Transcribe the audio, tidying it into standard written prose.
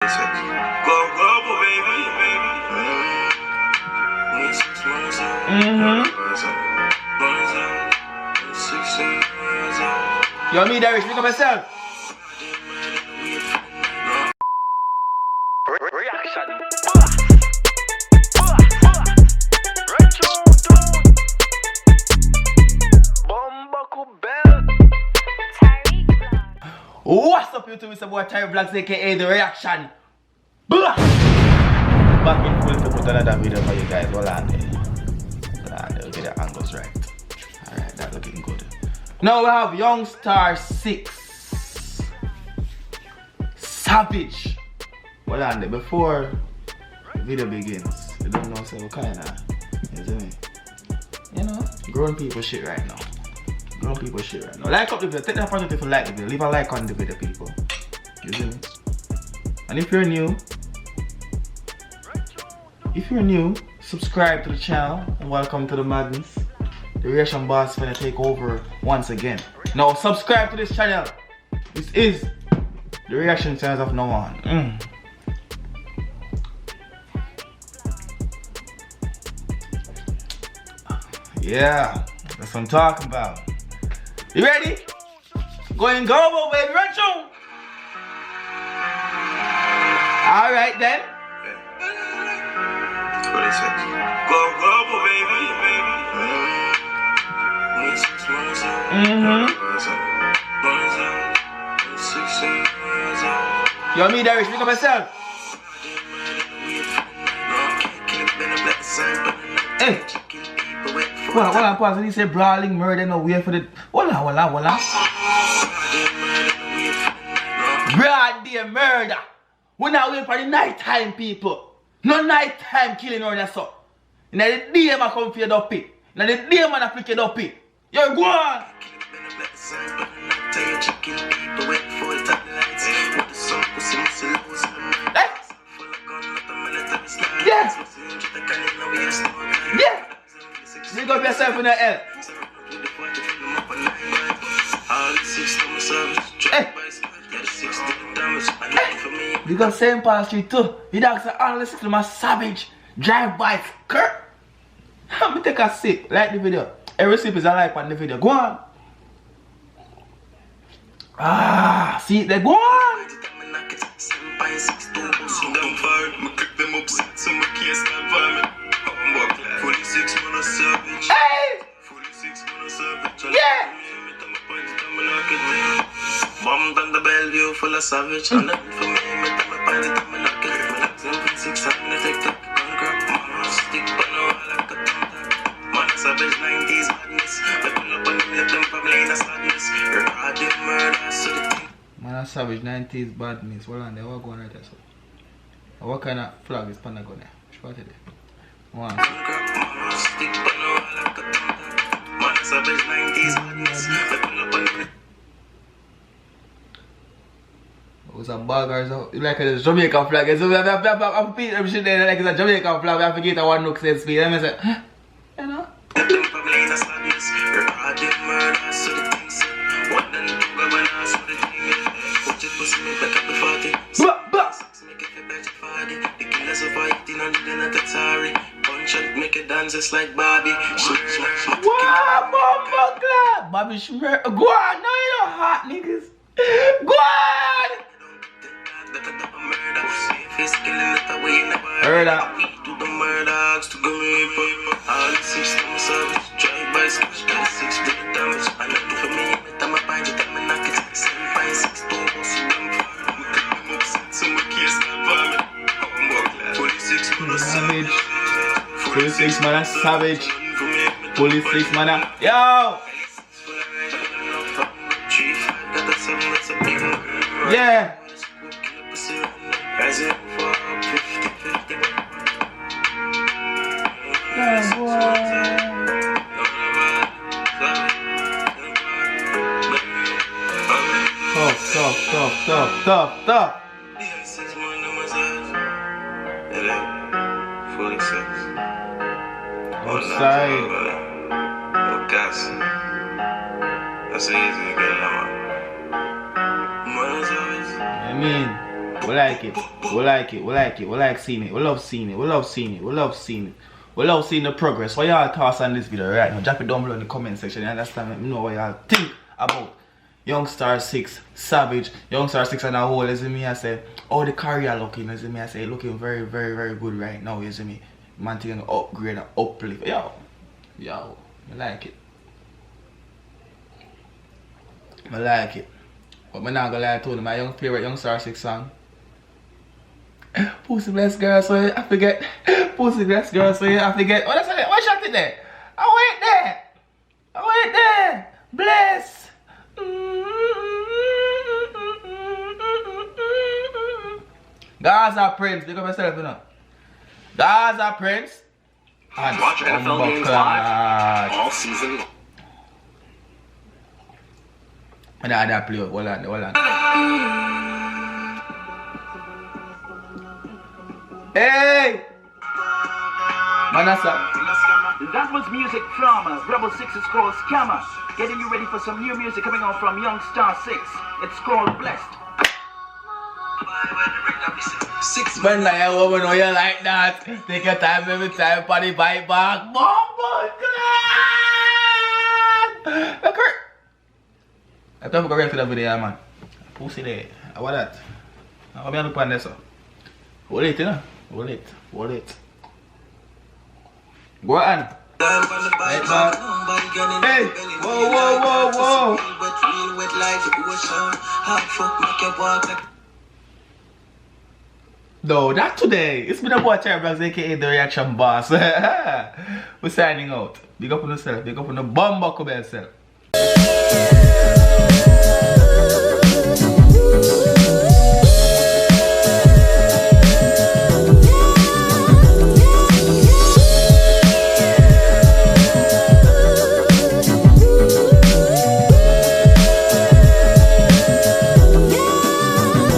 Yo, me, Darius, look at myself. Reaction. What's up, YouTube? It's your boy Terry Vlogs, aka The Reaction. Blah! Back in full to put another video for you guys. Hold on there. Hold on, the angles right. Alright, that's looking good. Now we have Young Star 6 Savage. Hold on there, before the video begins. You don't know, so what kind of, you know, grown people shit right now. Grown people shit right now. Like up the video, take the opportunity to like the video. Leave a like on the video, people. You see me? And if you're new, subscribe to the channel and welcome to the madness. The reaction boss is gonna take over once again. Now subscribe to this channel. This is the reaction channel of now on. Yeah, that's what I'm talking about. You ready? Going global, baby, run through. Alright then. Go global, baby. Yo, me, Darius, look at myself. Hey. Hold on, pause. He said brawling, murder, no way for the. Hold on. Broad day murder. We're not waiting for the night time, people. No night time killing or that so. In the day, man, come for your dopey. In the day, man, I flick your dopey. Yo, go on. Yeah. Yeah. Big up yourself in the L. Hey. We got St. Paul Street too. You don't say all this to my savage drive by skirt. Let me take a sip. Like the video. Every sip is a like on the video. Go on. Ah, see they go on. Hey! Yeah! Bombed on the Bellevue full of savage. And nothing for me, me tell me find it, I'm not getting relaxing for 6 I'm take the conquer. Stick on all like a thunder. Man, savage 90s madness. I pull up and let them family in a sadness. Recording murder, so the thing. Man, savage 90s badness. Hold on there, what going right there? So? What kind of flag is Panagon there? Show it there. One. Stick on all like a thunder. Man, savage 90s madness. I pull up and it was a bag or something, like a Jamaican flag. So we have everything there like it's a Jamaican flag. We have to get a one look sense speed. And I said, huh? You know? Make it dance just like Bobby. Wow, Bumbo Club! Bobby Schmer. Go on, no, you know hot niggas. Go on! Heard that. Savage. 46 man, savage. 46 man, yo! Yeah! Yeah, boy. Tough. Outside. That's easy to get along. I mean, We like it. We like it. We like it. We like seeing it. We love seeing it. We love seeing it. We love seeing it. We love seeing the progress. What y'all thoughts on this video right now? Drop it down below in the comment section. You understand? Let me know what y'all think about Youngstar 6 Savage. Youngstar 6 and a whole, you see me? I say, oh, the career looking, you see me? I say, looking very, very, very good right now, you see me? Man, taking an upgrade and uplift. Yo, I like it. I like it. But I'm not gonna lie to you, my favorite Youngstar 6 song. Pussy bless girl, so I forget. Pussy bless girl, so I forget. Oh, that's it. Why shot it there? I wait there. I wait there. Bless. Gaza Prince, pick up yourself, you know. Gaza Prince. And watch NFL games live all season long. And I had that play up. Hold on. Hey! Manasa. That was music from Rebel 6 is called Scammer. Getting you ready for some new music coming out from Youngstar 6. It's called Blessed. When I woman know you like that, take your time every time for the bite back. Bomba clan! Look her. I don't forget to the video, man. Pussy there. How about that? How about you this? Hold it, you know? Hold it. Go on. Right, man. Hey! Whoa! No, not today. It's been a boy Cherrybox, aka the reaction boss. We're signing out. Big up on yourself. Big up on the bomb buckle by yourself.